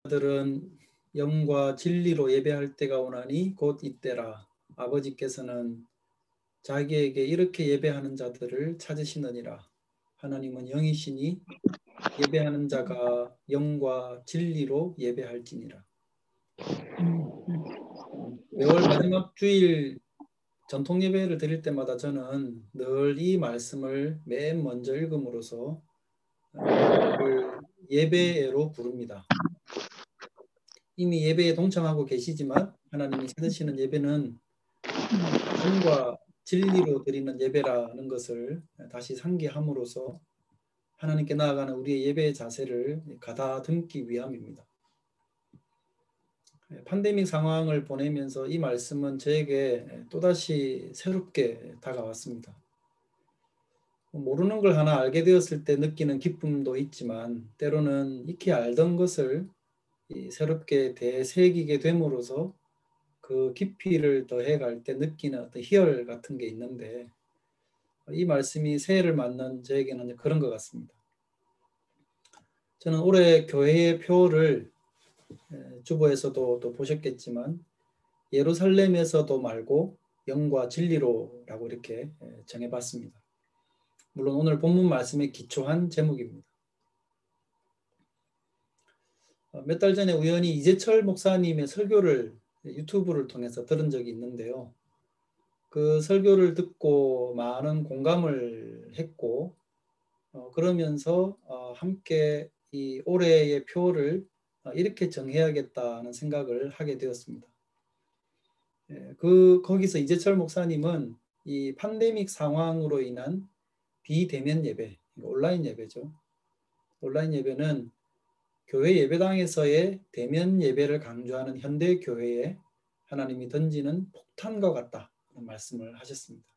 들은 영과 진리로 예배할 때가 오나니 곧 이때라. 아버지께서는 자기에게 이렇게 예배하는 자들을 찾으시느니라. 하나님은 영이시니 예배하는 자가 영과 진리로 예배할지니라. 매월 마지막 주일 전통 예배를 드릴 때마다 저는 늘 이 말씀을 맨 먼저 읽음으로써 예배로 부릅니다. 이미 예배에 동참하고 계시지만 하나님이 찾으시는 예배는 영과 진리로 드리는 예배라는 것을 다시 상기함으로써 하나님께 나아가는 우리의 예배의 자세를 가다듬기 위함입니다. 팬데믹 상황을 보내면서 이 말씀은 저에게 또다시 새롭게 다가왔습니다. 모르는 걸 하나 알게 되었을 때 느끼는 기쁨도 있지만 때로는 익히 알던 것을 새롭게 되새기게 됨으로써 그 깊이를 더해갈 때 느끼는 어떤 희열 같은 게 있는데 이 말씀이 새해를 맞는 저에게는 그런 것 같습니다. 저는 올해 교회의 표를 주보에서도 또 보셨겠지만 예루살렘에서도 말고 영과 진리로라고 이렇게 정해봤습니다. 물론 오늘 본문 말씀에 기초한 제목입니다. 몇 달 전에 우연히 이재철 목사님의 설교를 유튜브를 통해서 들은 적이 있는데요. 그 설교를 듣고 많은 공감을 했고 그러면서 함께 이 올해의 표를 이렇게 정해야겠다는 생각을 하게 되었습니다. 거기서 이재철 목사님은 이 팬데믹 상황으로 인한 비대면 예배, 온라인 예배죠. 온라인 예배는 교회 예배당에서의 대면 예배를 강조하는 현대 교회에 하나님이 던지는 폭탄과 같다는 말씀을 하셨습니다.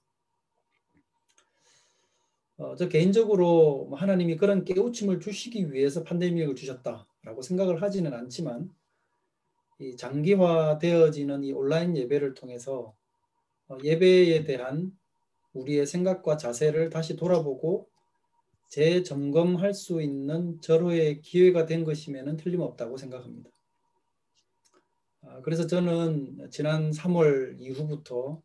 저 개인적으로 하나님이 그런 깨우침을 주시기 위해서 팬데믹을 주셨다라고 생각을 하지는 않지만 이 장기화되어지는 이 온라인 예배를 통해서 예배에 대한 우리의 생각과 자세를 다시 돌아보고 재점검할 수 있는 절호의 기회가 된 것이면 틀림없다고 생각합니다. 그래서 저는 지난 3월 이후부터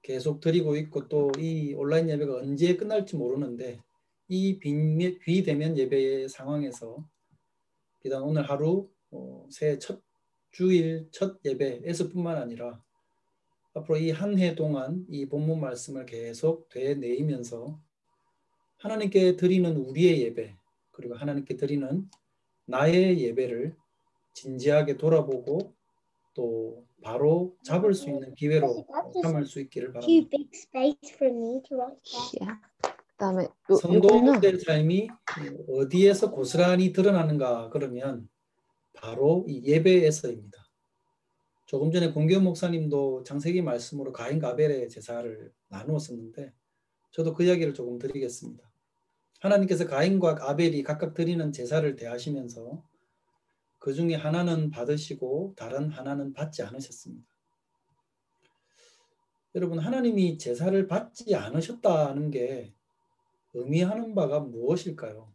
계속 드리고 있고 또 이 온라인 예배가 언제 끝날지 모르는데 이 비대면 예배의 상황에서 비단 오늘 하루 새해 첫 주일 첫 예배에서뿐만 아니라 앞으로 이 한 해 동안 이 본문 말씀을 계속 되뇌이면서 하나님께 드리는 우리의 예배 그리고 하나님께 드리는 나의 예배를 진지하게 돌아보고 또 바로 잡을 수 있는 기회로 삼을 수 있기를 바랍니다. 그다음에 성도의 삶이 어디에서 고스란히 드러나는가 그러면 바로 이 예배에서입니다. 조금 전에 공교원 목사님도 창세기 말씀으로 가인과 아벨의 제사를 나누었었는데 저도 그 이야기를 조금 드리겠습니다. 하나님께서 가인과 아벨이 각각 드리는 제사를 대하시면서 그 중에 하나는 받으시고 다른 하나는 받지 않으셨습니다. 여러분, 하나님이 제사를 받지 않으셨다는 게 의미하는 바가 무엇일까요?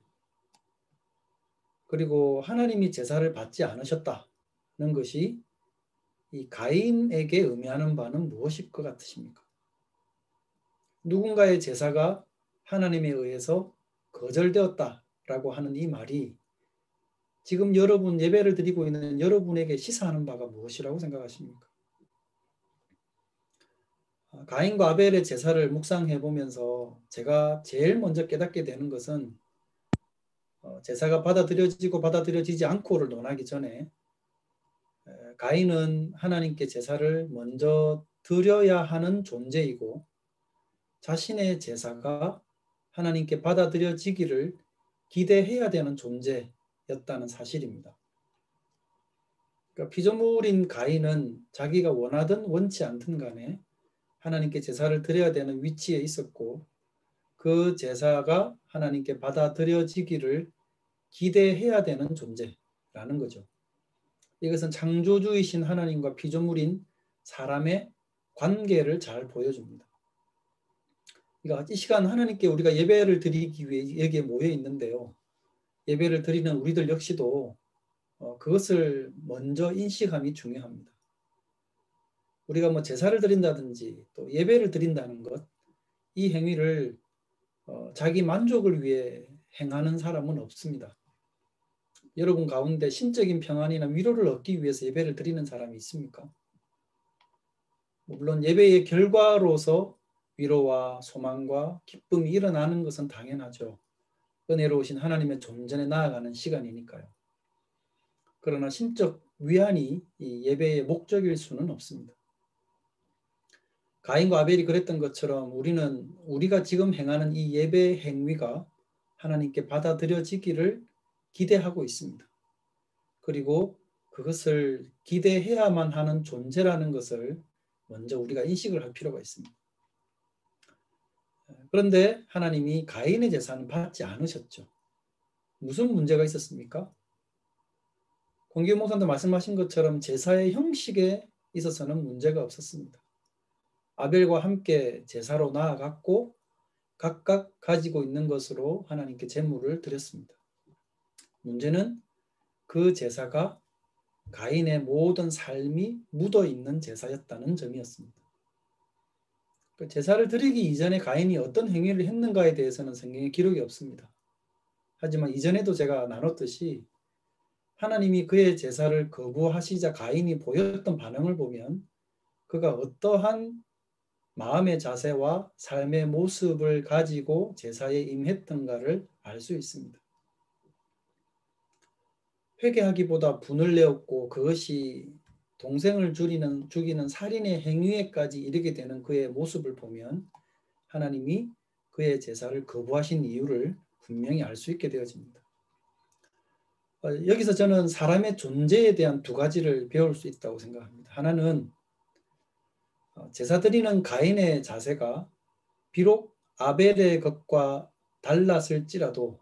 그리고 하나님이 제사를 받지 않으셨다는 것이 이 가인에게 의미하는 바는 무엇일 것 같으십니까? 누군가의 제사가 하나님에 의해서 거절되었다라고 하는 이 말이 지금 여러분 예배를 드리고 있는 여러분에게 시사하는 바가 무엇이라고 생각하십니까? 가인과 아벨의 제사를 묵상해 보면서 제가 제일 먼저 깨닫게 되는 것은 제사가 받아들여지고 받아들여지지 않고를 논하기 전에 가인은 하나님께 제사를 먼저 드려야 하는 존재이고 자신의 제사가 하나님께 받아들여지기를 기대해야 되는 존재였다는 사실입니다. 그러니까 피조물인 가인은 자기가 원하든 원치 않든 간에 하나님께 제사를 드려야 되는 위치에 있었고 그 제사가 하나님께 받아들여지기를 기대해야 되는 존재라는 거죠. 이것은 창조주이신 하나님과 피조물인 사람의 관계를 잘 보여줍니다. 그러니까 이 시간 하나님께 우리가 예배를 드리기 위해 여기에 모여 있는데요. 예배를 드리는 우리들 역시도 그것을 먼저 인식함이 중요합니다. 우리가 뭐 제사를 드린다든지 또 예배를 드린다는 것, 이 행위를 자기 만족을 위해 행하는 사람은 없습니다. 여러분 가운데 신적인 평안이나 위로를 얻기 위해서 예배를 드리는 사람이 있습니까? 물론 예배의 결과로서 위로와 소망과 기쁨이 일어나는 것은 당연하죠. 은혜로우신 하나님의 존전에 나아가는 시간이니까요. 그러나 신적 위안이 이 예배의 목적일 수는 없습니다. 가인과 아벨이 그랬던 것처럼 우리가 지금 행하는 이 예배 행위가 하나님께 받아들여지기를 기대하고 있습니다. 그리고 그것을 기대해야만 하는 존재라는 것을 먼저 우리가 인식을 할 필요가 있습니다. 그런데 하나님이 가인의 제사는 받지 않으셨죠. 무슨 문제가 있었습니까? 권기우 목사님도 말씀하신 것처럼 제사의 형식에 있어서는 문제가 없었습니다. 아벨과 함께 제사로 나아갔고 각각 가지고 있는 것으로 하나님께 제물을 드렸습니다. 문제는 그 제사가 가인의 모든 삶이 묻어있는 제사였다는 점이었습니다. 그 제사를 드리기 이전에 가인이 어떤 행위를 했는가에 대해서는 성경에 기록이 없습니다. 하지만 이전에도 제가 나눴듯이 하나님이 그의 제사를 거부하시자 가인이 보였던 반응을 보면 그가 어떠한 마음의 자세와 삶의 모습을 가지고 제사에 임했던가를 알 수 있습니다. 회개하기보다 분을 내었고 그것이 동생을 죽이는 살인의 행위에까지 이르게 되는 그의 모습을 보면 하나님이 그의 제사를 거부하신 이유를 분명히 알 수 있게 되어집니다. 여기서 저는 사람의 존재에 대한 두 가지를 배울 수 있다고 생각합니다. 하나는 제사 드리는 가인의 자세가 비록 아벨의 것과 달랐을지라도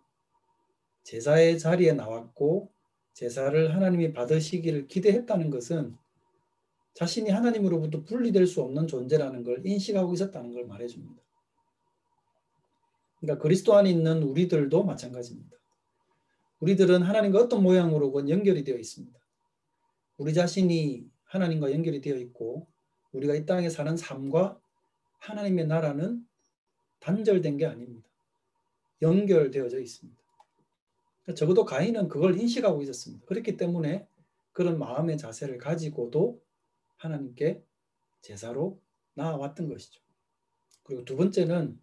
제사의 자리에 나왔고 제사를 하나님이 받으시기를 기대했다는 것은 자신이 하나님으로부터 분리될 수 없는 존재라는 걸 인식하고 있었다는 걸 말해줍니다. 그러니까 그리스도 안에 있는 우리들도 마찬가지입니다. 우리들은 하나님과 어떤 모양으로건 연결이 되어 있습니다. 우리 자신이 하나님과 연결이 되어 있고 우리가 이 땅에 사는 삶과 하나님의 나라는 단절된 게 아닙니다. 연결되어져 있습니다. 적어도 가인은 그걸 인식하고 있었습니다. 그렇기 때문에 그런 마음의 자세를 가지고도 하나님께 제사로 나아왔던 것이죠. 그리고 두 번째는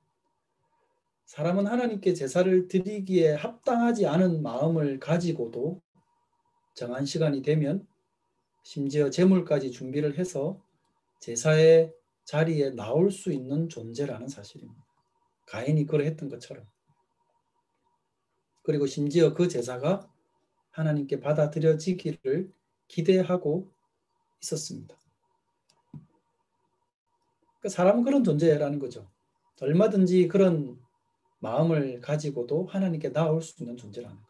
사람은 하나님께 제사를 드리기에 합당하지 않은 마음을 가지고도 정한 시간이 되면 심지어 제물까지 준비를 해서 제사의 자리에 나올 수 있는 존재라는 사실입니다. 가인이 그러했던 것처럼. 그리고 심지어 그 제사가 하나님께 받아들여지기를 기대하고 있었습니다. 그러니까 사람은 그런 존재라는 거죠. 얼마든지 그런 마음을 가지고도 하나님께 나올 수 있는 존재라는 거죠.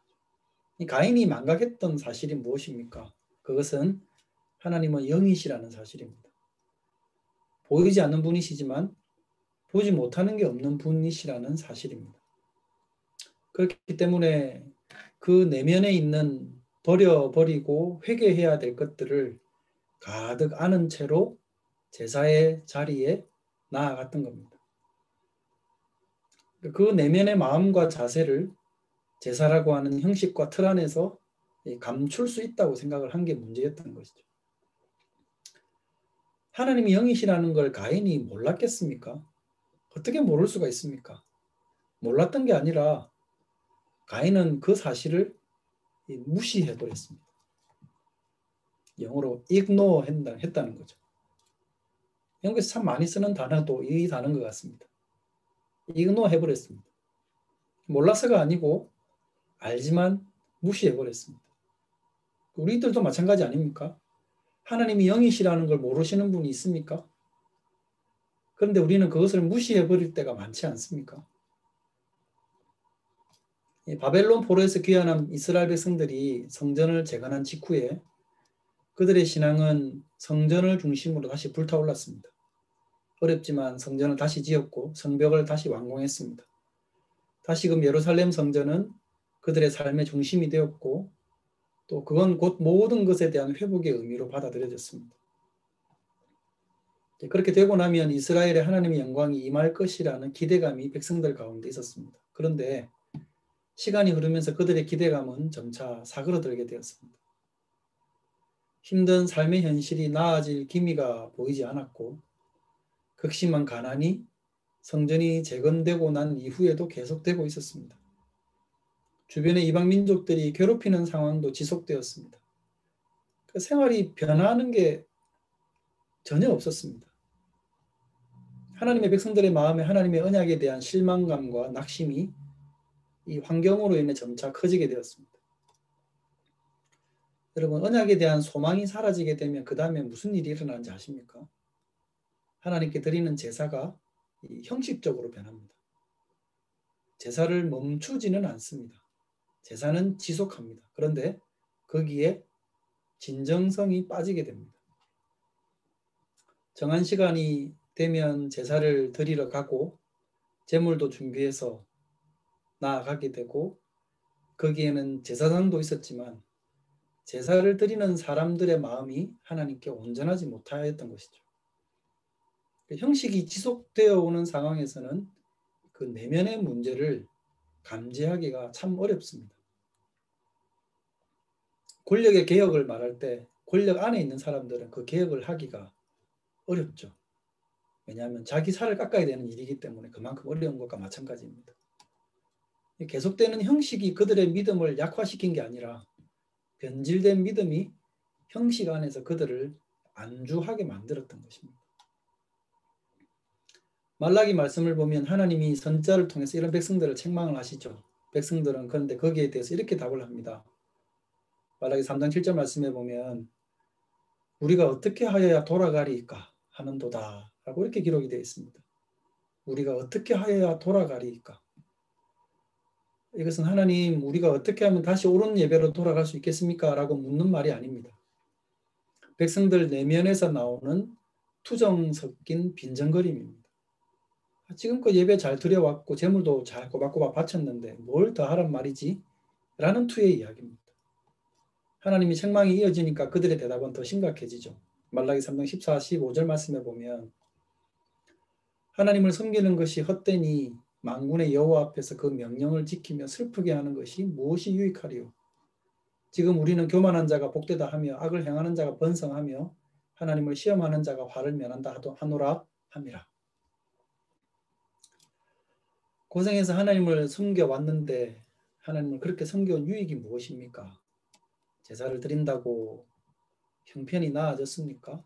이 가인이 망각했던 사실이 무엇입니까? 그것은 하나님은 영이시라는 사실입니다. 보이지 않는 분이시지만 보지 못하는 게 없는 분이시라는 사실입니다. 그렇기 때문에 그 내면에 있는 버려버리고 회개해야 될 것들을 가득 안은 채로 제사의 자리에 나아갔던 겁니다. 그 내면의 마음과 자세를 제사라고 하는 형식과 틀 안에서 감출 수 있다고 생각을 한 게 문제였던 것이죠. 하나님이 영이시라는 걸 가인이 몰랐겠습니까? 어떻게 모를 수가 있습니까? 몰랐던 게 아니라 가인은 그 사실을 무시해버렸습니다. 영어로 ignore 했다는 거죠. 영국에서 참 많이 쓰는 단어도 이 단어인 것 같습니다. ignore 해버렸습니다. 몰라서가 아니고 알지만 무시해버렸습니다. 우리들도 마찬가지 아닙니까? 하나님이 영이시라는 걸 모르시는 분이 있습니까? 그런데 우리는 그것을 무시해버릴 때가 많지 않습니까? 바벨론 포로에서 귀환한 이스라엘 백성들이 성전을 재건한 직후에 그들의 신앙은 성전을 중심으로 다시 불타올랐습니다. 어렵지만 성전을 다시 지었고 성벽을 다시 완공했습니다. 다시금 예루살렘 성전은 그들의 삶의 중심이 되었고 또 그건 곧 모든 것에 대한 회복의 의미로 받아들여졌습니다. 그렇게 되고 나면 이스라엘의 하나님의 영광이 임할 것이라는 기대감이 백성들 가운데 있었습니다. 그런데 시간이 흐르면서 그들의 기대감은 점차 사그러들게 되었습니다. 힘든 삶의 현실이 나아질 기미가 보이지 않았고 극심한 가난이 성전이 재건되고 난 이후에도 계속되고 있었습니다. 주변의 이방 민족들이 괴롭히는 상황도 지속되었습니다. 그 생활이 변하는 게 전혀 없었습니다. 하나님의 백성들의 마음에 하나님의 언약에 대한 실망감과 낙심이 이 환경으로 인해 점차 커지게 되었습니다. 여러분, 언약에 대한 소망이 사라지게 되면 그 다음에 무슨 일이 일어나는지 아십니까? 하나님께 드리는 제사가 형식적으로 변합니다. 제사를 멈추지는 않습니다. 제사는 지속합니다. 그런데 거기에 진정성이 빠지게 됩니다. 정한 시간이 되면 제사를 드리러 가고 제물도 준비해서 나아가게 되고 거기에는 제사장도 있었지만 제사를 드리는 사람들의 마음이 하나님께 온전하지 못하였던 것이죠. 형식이 지속되어 오는 상황에서는 그 내면의 문제를 감지하기가 참 어렵습니다. 권력의 개혁을 말할 때 권력 안에 있는 사람들은 그 개혁을 하기가 어렵죠. 왜냐하면 자기 살을 깎아야 되는 일이기 때문에 그만큼 어려운 것과 마찬가지입니다. 계속되는 형식이 그들의 믿음을 약화시킨 게 아니라 변질된 믿음이 형식 안에서 그들을 안주하게 만들었던 것입니다. 말라기 말씀을 보면 하나님이 선지자를 통해서 이런 백성들을 책망을 하시죠. 백성들은 그런데 거기에 대해서 이렇게 답을 합니다. 말라기 3장 7절 말씀에 보면 우리가 어떻게 하여야 돌아가리이까 하는도다 라고 이렇게 기록이 되어 있습니다. 우리가 어떻게 하여야 돌아가리이까. 이것은 하나님 우리가 어떻게 하면 다시 옳은 예배로 돌아갈 수 있겠습니까? 라고 묻는 말이 아닙니다. 백성들 내면에서 나오는 투정 섞인 빈정거림입니다. 지금껏 예배 잘 드려왔고 재물도 잘 꼬박꼬박 바쳤는데 뭘 더 하란 말이지? 라는 투의 이야기입니다. 하나님이 책망이 이어지니까 그들의 대답은 더 심각해지죠. 말라기 3장 14, 15절 말씀에 보면 하나님을 섬기는 것이 헛되니 만군의 여호와 앞에서 그 명령을 지키며 슬프게 하는 것이 무엇이 유익하리요? 지금 우리는 교만한 자가 복되다 하며 악을 행하는 자가 번성하며 하나님을 시험하는 자가 화를 면한다 하노라 함이라. 고생해서 하나님을 섬겨왔는데 하나님을 그렇게 섬겨온 유익이 무엇입니까? 제사를 드린다고 형편이 나아졌습니까?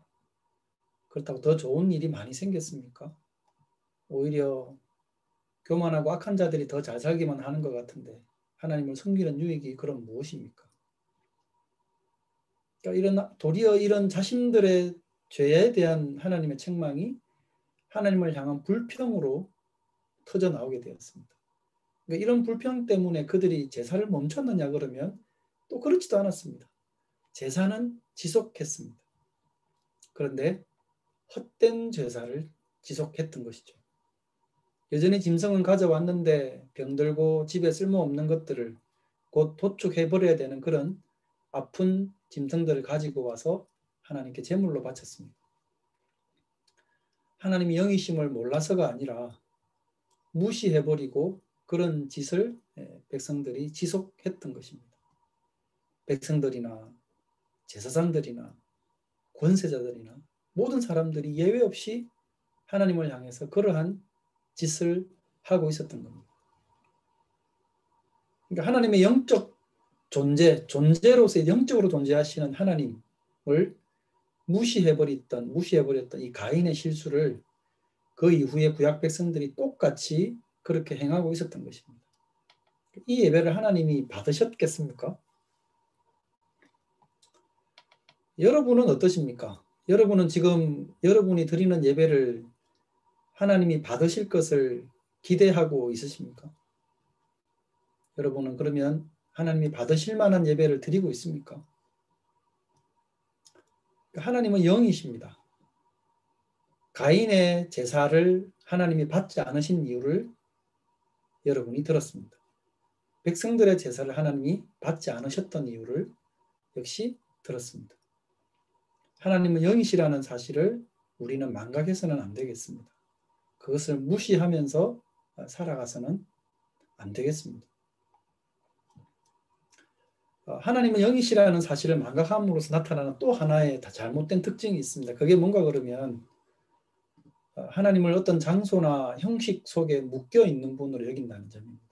그렇다고 더 좋은 일이 많이 생겼습니까? 오히려 교만하고 악한 자들이 더 잘 살기만 하는 것 같은데 하나님을 섬기는 유익이 그럼 무엇입니까? 그러니까 도리어 이런 자신들의 죄에 대한 하나님의 책망이 하나님을 향한 불평으로 터져 나오게 되었습니다. 그러니까 이런 불평 때문에 그들이 제사를 멈췄느냐 그러면 또 그렇지도 않았습니다. 제사는 지속했습니다. 그런데 헛된 제사를 지속했던 것이죠. 여전히 짐승은 가져왔는데 병들고 집에 쓸모없는 것들을 곧 도축해버려야 되는 그런 아픈 짐승들을 가지고 와서 하나님께 제물로 바쳤습니다. 하나님이 영이심을 몰라서가 아니라 무시해버리고 그런 짓을 백성들이 지속했던 것입니다. 백성들이나 제사장들이나 권세자들이나 모든 사람들이 예외 없이 하나님을 향해서 그러한 짓을 하고 있었던 겁니다. 그러니까 하나님의 영적 존재로서 영적으로 존재하시는 하나님을 무시해버렸던 이 가인의 실수를 그 이후에 구약 백성들이 똑같이 그렇게 행하고 있었던 것입니다. 이 예배를 하나님이 받으셨겠습니까? 여러분은 어떠십니까? 여러분은 지금 여러분이 드리는 예배를 하나님이 받으실 것을 기대하고 있으십니까? 여러분은 그러면 하나님이 받으실 만한 예배를 드리고 있습니까? 하나님은 영이십니다. 가인의 제사를 하나님이 받지 않으신 이유를 여러분이 들었습니다. 백성들의 제사를 하나님이 받지 않으셨던 이유를 역시 들었습니다. 하나님은 영이시라는 사실을 우리는 망각해서는 안 되겠습니다. 그것을 무시하면서 살아가서는 안 되겠습니다. 하나님은 영이시라는 사실을 망각함으로써 나타나는 또 하나의 잘못된 특징이 있습니다. 그게 뭔가 그러면 하나님을 어떤 장소나 형식 속에 묶여 있는 분으로 여긴다는 점입니다.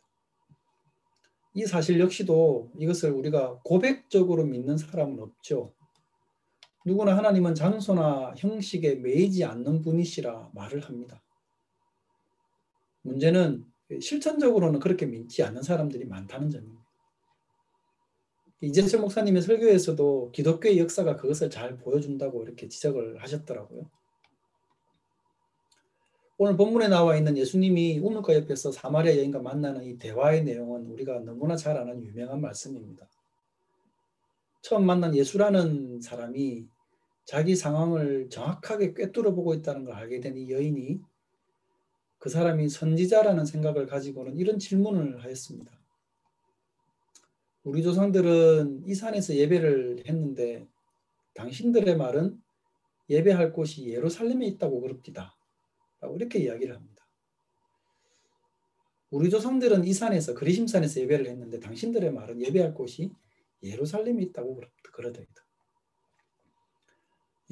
이 사실 역시도 이것을 우리가 고백적으로 믿는 사람은 없죠. 누구나 하나님은 장소나 형식에 매이지 않는 분이시라 말을 합니다. 문제는 실천적으로는 그렇게 믿지 않는 사람들이 많다는 점입니다. 이재철 목사님의 설교에서도 기독교의 역사가 그것을 잘 보여준다고 이렇게 지적을 하셨더라고요. 오늘 본문에 나와 있는 예수님이 우물가 옆에서 사마리아 여인과 만나는 이 대화의 내용은 우리가 너무나 잘 아는 유명한 말씀입니다. 처음 만난 예수라는 사람이 자기 상황을 정확하게 꿰뚫어 보고 있다는 걸 알게 된 이 여인이 그 사람이 선지자라는 생각을 가지고는 이런 질문을 하였습니다. 우리 조상들은 이 산에서 예배를 했는데 당신들의 말은 예배할 곳이 예루살렘에 있다고 그럽디다. 라고 이렇게 이야기를 합니다. 우리 조상들은 이 산에서 그리심산에서 예배를 했는데 당신들의 말은 예배할 곳이 예루살렘에 있다고 그러더이다.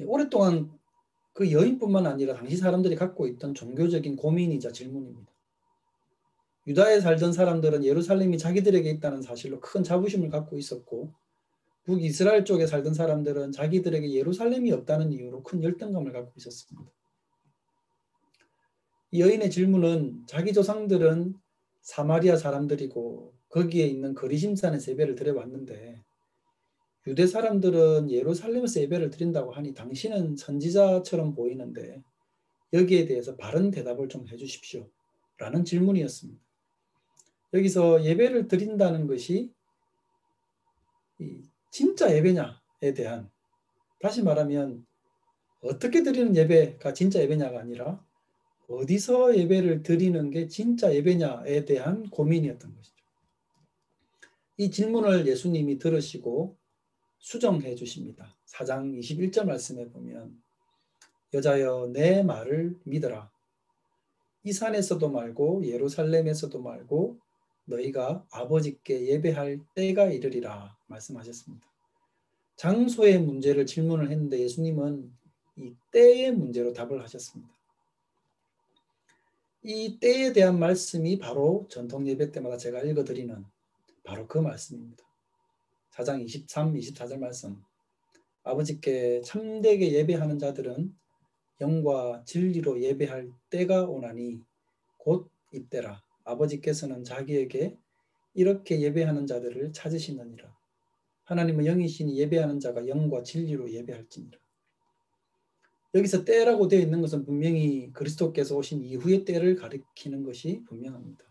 오랫동안 그 여인뿐만 아니라 당시 사람들이 갖고 있던 종교적인 고민이자 질문입니다. 유다에 살던 사람들은 예루살렘이 자기들에게 있다는 사실로 큰 자부심을 갖고 있었고 북이스라엘 쪽에 살던 사람들은 자기들에게 예루살렘이 없다는 이유로 큰 열등감을 갖고 있었습니다. 이 여인의 질문은 자기 조상들은 사마리아 사람들이고 거기에 있는 거리심산에서 예배를 드려왔는데 유대 사람들은 예루살렘에서 예배를 드린다고 하니 당신은 선지자처럼 보이는데 여기에 대해서 바른 대답을 좀 해주십시오. 라는 질문이었습니다. 여기서 예배를 드린다는 것이 진짜 예배냐에 대한, 다시 말하면 어떻게 드리는 예배가 진짜 예배냐가 아니라 어디서 예배를 드리는 게 진짜 예배냐에 대한 고민이었던 것이죠. 이 질문을 예수님이 들으시고 수정해 주십니다. 4장 21절 말씀에 보면 여자여 내 말을 믿어라. 이 산에서도 말고 예루살렘에서도 말고 너희가 아버지께 예배할 때가 이르리라 말씀하셨습니다. 장소의 문제를 질문을 했는데 예수님은 이 때의 문제로 답을 하셨습니다. 이 때에 대한 말씀이 바로 전통 예배 때마다 제가 읽어드리는 바로 그 말씀입니다. 4장 23, 24절 말씀. 아버지께 참되게 예배하는 자들은 영과 진리로 예배할 때가 오나니 곧 이때라. 아버지께서는 자기에게 이렇게 예배하는 자들을 찾으시느니라. 하나님은 영이시니 예배하는 자가 영과 진리로 예배할지니라. 여기서 때라고 되어 있는 것은 분명히 그리스도께서 오신 이후의 때를 가리키는 것이 분명합니다.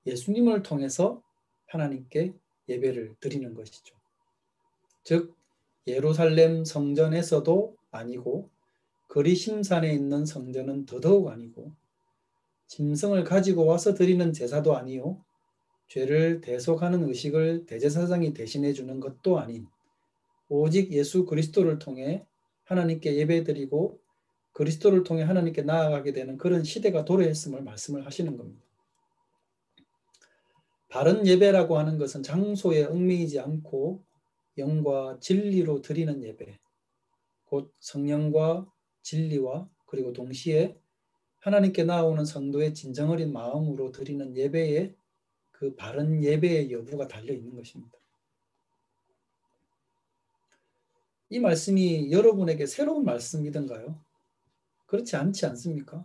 예수님을 통해서 하나님께 예배를 드리는 것이죠. 즉 예루살렘 성전에서도 아니고 거리심산에 있는 성전은 더더욱 아니고 짐승을 가지고 와서 드리는 제사도 아니요 죄를 대속하는 의식을 대제사장이 대신해 주는 것도 아닌 오직 예수 그리스도를 통해 하나님께 예배드리고 그리스도를 통해 하나님께 나아가게 되는 그런 시대가 도래했음을 말씀을 하시는 겁니다. 바른 예배라고 하는 것은 장소에 얽매이지 않고 영과 진리로 드리는 예배, 곧 성령과 진리와 그리고 동시에 하나님께 나아오는 성도의 진정 어린 마음으로 드리는 예배에 그 바른 예배의 여부가 달려 있는 것입니다. 이 말씀이 여러분에게 새로운 말씀이던가요? 그렇지 않지 않습니까?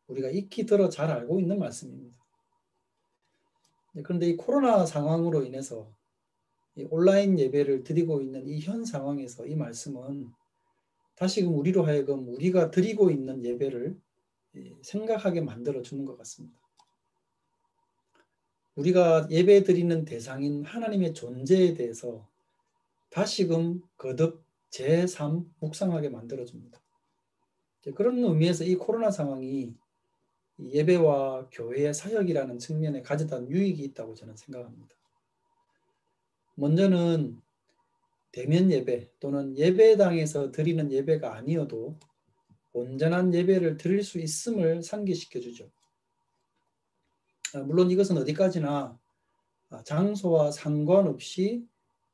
우리가 익히 들어 잘 알고 있는 말씀입니다. 그런데 이 코로나 상황으로 인해서 이 온라인 예배를 드리고 있는 이 현 상황에서 이 말씀은 다시금 우리로 하여금 우리가 드리고 있는 예배를 생각하게 만들어 주는 것 같습니다. 우리가 예배 드리는 대상인 하나님의 존재에 대해서 다시금 거듭 제3 묵상하게 만들어 줍니다. 그런 의미에서 이 코로나 상황이 예배와 교회의 사역이라는 측면에 가져다 유익이 있다고 저는 생각합니다. 먼저는 대면 예배 또는 예배당에서 드리는 예배가 아니어도 온전한 예배를 드릴 수 있음을 상기시켜 주죠. 물론 이것은 어디까지나 장소와 상관없이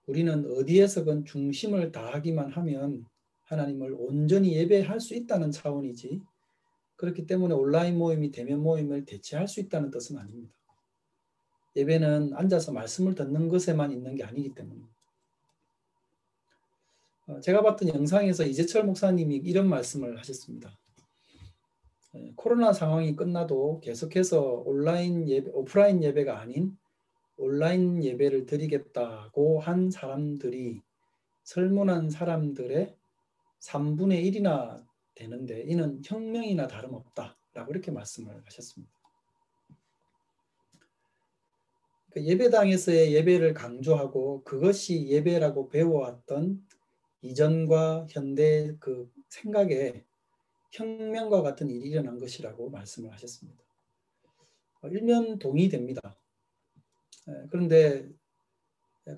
우리는 어디에서건 중심을 다하기만 하면 하나님을 온전히 예배할 수 있다는 차원이지, 그렇기 때문에 온라인 모임이 대면 모임을 대체할 수 있다는 뜻은 아닙니다. 예배는 앉아서 말씀을 듣는 것에만 있는 게 아니기 때문입니다. 제가 봤던 영상에서 이재철 목사님이 이런 말씀을 하셨습니다. 코로나 상황이 끝나도 계속해서 온라인 예배, 오프라인 예배가 아닌 온라인 예배를 드리겠다고 한 사람들이 설문한 사람들의 3분의 1이나 되는데 이는 혁명이나 다름없다라고 이렇게 말씀을 하셨습니다. 예배당에서의 예배를 강조하고 그것이 예배라고 배워왔던 이전과 현대 그 생각에 혁명과 같은 일이 일어난 것이라고 말씀을 하셨습니다. 일면 동의됩니다. 그런데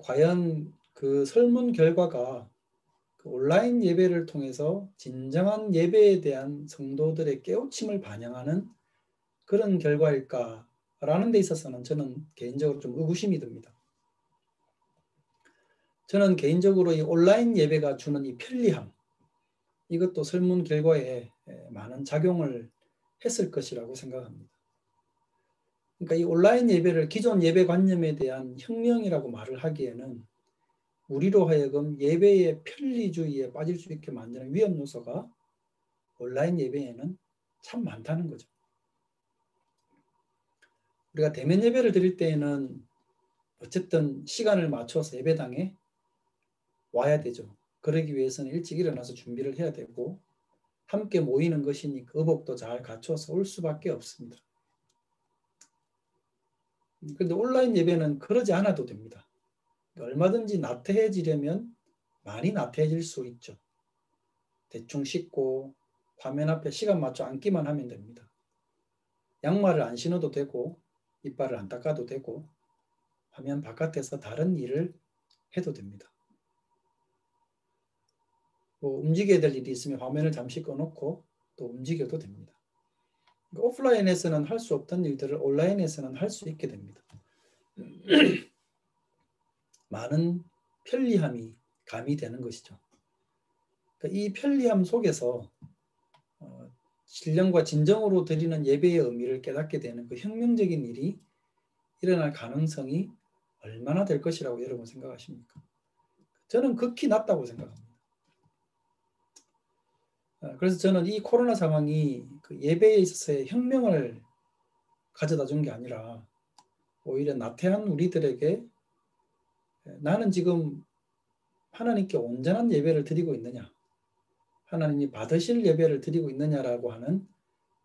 과연 그 설문 결과가 그 온라인 예배를 통해서 진정한 예배에 대한 성도들의 깨우침을 반영하는 그런 결과일까라는 데 있어서는 저는 개인적으로 좀 의구심이 듭니다. 저는 개인적으로 이 온라인 예배가 주는 이 편리함, 이것도 설문 결과에 많은 작용을 했을 것이라고 생각합니다. 그러니까 이 온라인 예배를 기존 예배 관념에 대한 혁명이라고 말을 하기에는 우리로 하여금 예배의 편리주의에 빠질 수 있게 만드는 위험 요소가 온라인 예배에는 참 많다는 거죠. 우리가 대면 예배를 드릴 때에는 어쨌든 시간을 맞춰서 예배당에 와야 되죠. 그러기 위해서는 일찍 일어나서 준비를 해야 되고 함께 모이는 것이니까 의복도 잘 갖춰서 올 수밖에 없습니다. 그런데 온라인 예배는 그러지 않아도 됩니다. 얼마든지 나태해지려면 많이 나태해질 수 있죠. 대충 씻고 화면 앞에 시간 맞춰 앉기만 하면 됩니다. 양말을 안 신어도 되고 이빨을 안 닦아도 되고 화면 바깥에서 다른 일을 해도 됩니다. 뭐 움직여야 될 일이 있으면 화면을 잠시 꺼놓고 또 움직여도 됩니다. 오프라인에서는 할 수 없던 일들을 온라인에서는 할 수 있게 됩니다. 많은 편리함이 가미되는 것이죠. 그러니까 이 편리함 속에서 신령과 진정으로 드리는 예배의 의미를 깨닫게 되는 그 혁명적인 일이 일어날 가능성이 얼마나 될 것이라고 여러분 생각하십니까? 저는 극히 낮다고 생각합니다. 그래서 저는 이 코로나 상황이 그 예배에 있어서의 혁명을 가져다 준 게 아니라 오히려 나태한 우리들에게 나는 지금 하나님께 온전한 예배를 드리고 있느냐, 하나님이 받으실 예배를 드리고 있느냐라고 하는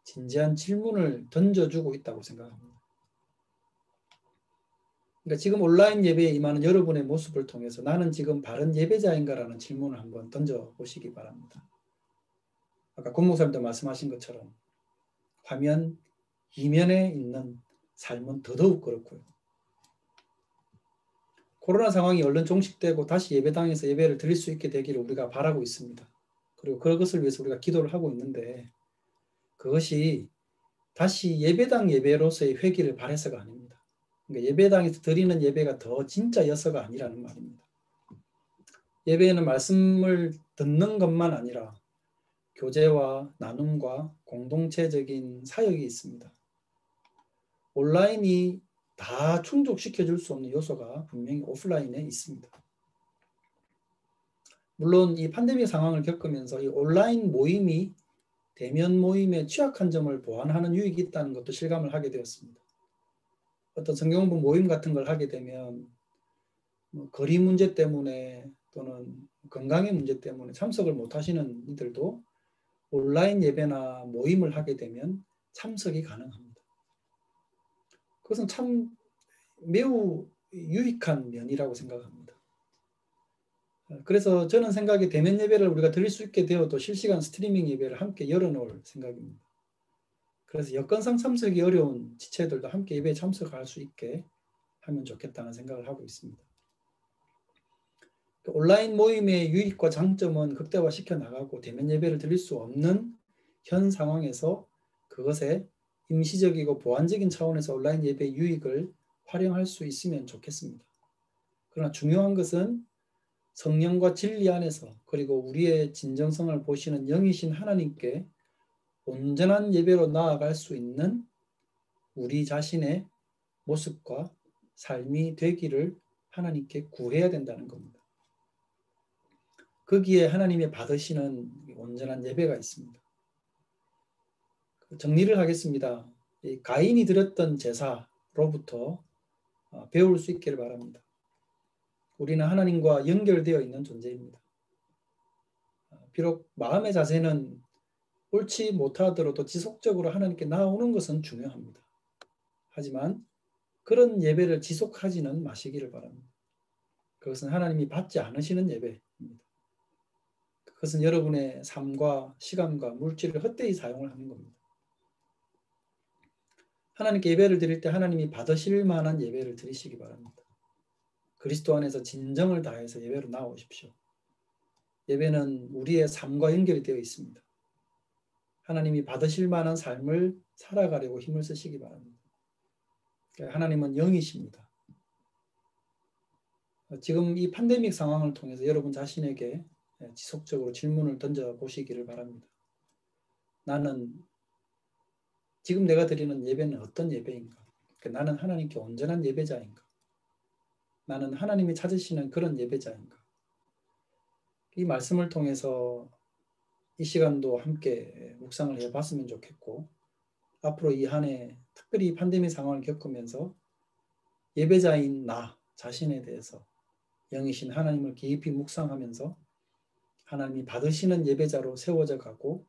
진지한 질문을 던져주고 있다고 생각합니다. 그러니까 지금 온라인 예배에 임하는 여러분의 모습을 통해서 나는 지금 바른 예배자인가라는 질문을 한번 던져보시기 바랍니다. 아까 권 목사님도 말씀하신 것처럼 화면 이면에 있는 삶은 더더욱 그렇고요. 코로나 상황이 얼른 종식되고 다시 예배당에서 예배를 드릴 수 있게 되기를 우리가 바라고 있습니다. 그리고 그것을 위해서 우리가 기도를 하고 있는데 그것이 다시 예배당 예배로서의 회기를 바라서가 아닙니다. 그러니까 예배당에서 드리는 예배가 더 진짜여서가 아니라는 말입니다. 예배에는 말씀을 듣는 것만 아니라 교제와 나눔과 공동체적인 사역이 있습니다. 온라인이 다 충족시켜 줄 수 없는 요소가 분명히 오프라인에 있습니다. 물론 이 팬데믹 상황을 겪으면서 이 온라인 모임이 대면 모임의 취약한 점을 보완하는 유익이 있다는 것도 실감을 하게 되었습니다. 어떤 성경공부 모임 같은 걸 하게 되면 거리 문제 때문에 또는 건강의 문제 때문에 참석을 못 하시는 이들도 온라인 예배나 모임을 하게 되면 참석이 가능합니다. 그것은 참 매우 유익한 면이라고 생각합니다. 그래서 저는 생각에 대면 예배를 우리가 드릴 수 있게 되어도 실시간 스트리밍 예배를 함께 열어놓을 생각입니다. 그래서 여건상 참석이 어려운 지체들도 함께 예배에 참석할 수 있게 하면 좋겠다는 생각을 하고 있습니다. 온라인 모임의 유익과 장점은 극대화시켜 나가고 대면 예배를 드릴 수 없는 현 상황에서 그것에 임시적이고 보완적인 차원에서 온라인 예배의 유익을 활용할 수 있으면 좋겠습니다. 그러나 중요한 것은 성령과 진리 안에서 그리고 우리의 진정성을 보시는 영이신 하나님께 온전한 예배로 나아갈 수 있는 우리 자신의 모습과 삶이 되기를 하나님께 구해야 된다는 겁니다. 거기에 하나님이 받으시는 온전한 예배가 있습니다. 정리를 하겠습니다. 가인이 드렸던 제사로부터 배울 수 있기를 바랍니다. 우리는 하나님과 연결되어 있는 존재입니다. 비록 마음의 자세는 옳지 못하더라도 지속적으로 하나님께 나아오는 것은 중요합니다. 하지만 그런 예배를 지속하지는 마시기를 바랍니다. 그것은 하나님이 받지 않으시는 예배입니다. 그것은 여러분의 삶과 시간과 물질을 헛되이 사용을 하는 겁니다. 하나님께 예배를 드릴 때 하나님이 받으실 만한 예배를 드리시기 바랍니다. 그리스도 안에서 진정을 다해서 예배로 나오십시오. 예배는 우리의 삶과 연결이 되어 있습니다. 하나님이 받으실 만한 삶을 살아가려고 힘을 쓰시기 바랍니다. 하나님은 영이십니다. 지금 이 팬데믹 상황을 통해서 여러분 자신에게 지속적으로 질문을 던져보시기를 바랍니다. 나는 지금 내가 드리는 예배는 어떤 예배인가? 나는 하나님께 온전한 예배자인가? 나는 하나님이 찾으시는 그런 예배자인가? 이 말씀을 통해서 이 시간도 함께 묵상을 해봤으면 좋겠고 앞으로 이 한 해 특별히 팬데믹 상황을 겪으면서 예배자인 나 자신에 대해서 영이신 하나님을 깊이 묵상하면서 하나님이 받으시는 예배자로 세워져 가고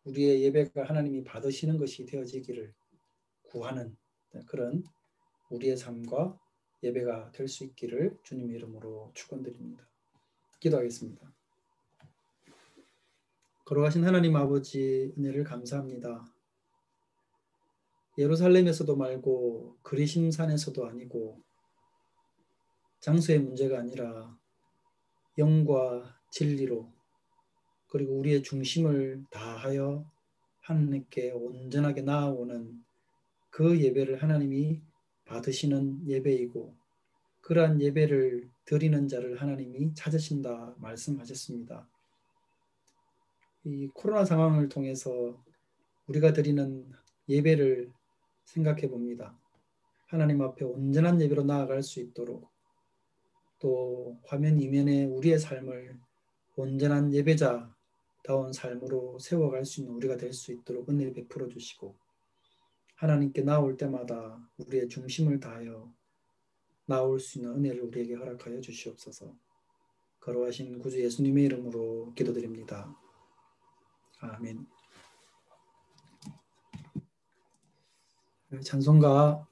우리의 예배가 하나님이 받으시는 것이 되어지기를 구하는 그런 우리의 삶과 예배가 될 수 있기를 주님의 이름으로 축원드립니다. 기도하겠습니다. 거룩하신 하나님 아버지 은혜를 감사합니다. 예루살렘에서도 말고 그리심산에서도 아니고 장소의 문제가 아니라 영과 진리로 그리고 우리의 중심을 다하여 하나님께 온전하게 나아오는 그 예배를 하나님이 받으시는 예배이고 그러한 예배를 드리는 자를 하나님이 찾으신다 말씀하셨습니다. 이 코로나 상황을 통해서 우리가 드리는 예배를 생각해 봅니다. 하나님 앞에 온전한 예배로 나아갈 수 있도록 또 화면 이면에 우리의 삶을 온전한 예배자다운 삶으로 세워갈 수 있는 우리가 될 수 있도록 은혜를 베풀어 주시고 하나님께 나올 때마다 우리의 중심을 다하여 나올 수 있는 은혜를 우리에게 허락하여 주시옵소서. 거룩하신 구주 예수님의 이름으로 기도드립니다. 아멘. 찬송가